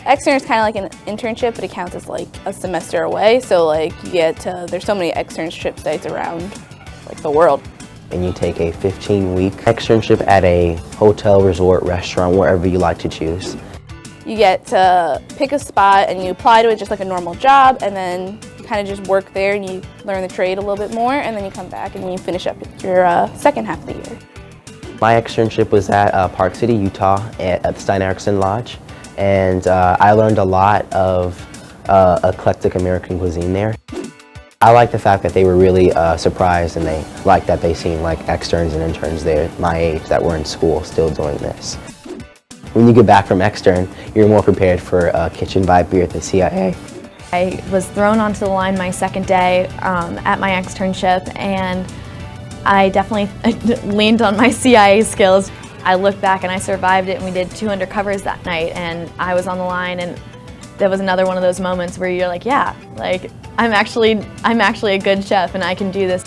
Extern is kind of like an internship, but it counts as like a semester away. So like you get to, there's so many externship sites around like the world. And you take a 15-week externship at a hotel, resort, restaurant, wherever you like to choose. You get to pick a spot and you apply to it just like a normal job, and then you kind of just work there and you learn the trade a little bit more, and then you come back and you finish up your second half of the year. My externship was at Park City, Utah at the Stein Eriksen Lodge, and I learned a lot of eclectic American cuisine there. I like the fact that they were really surprised, and they liked that they seen like externs and interns there my age that were in school still doing this. When you get back from extern, you're more prepared for a kitchen vibe beer at the CIA. I was thrown onto the line my second day at my externship, and I definitely leaned on my CIA skills. I look back and I survived it, and we did 2 undercovers that night, and I was on the line, and that was another one of those moments where you're like, yeah, like I'm actually a good chef and I can do this.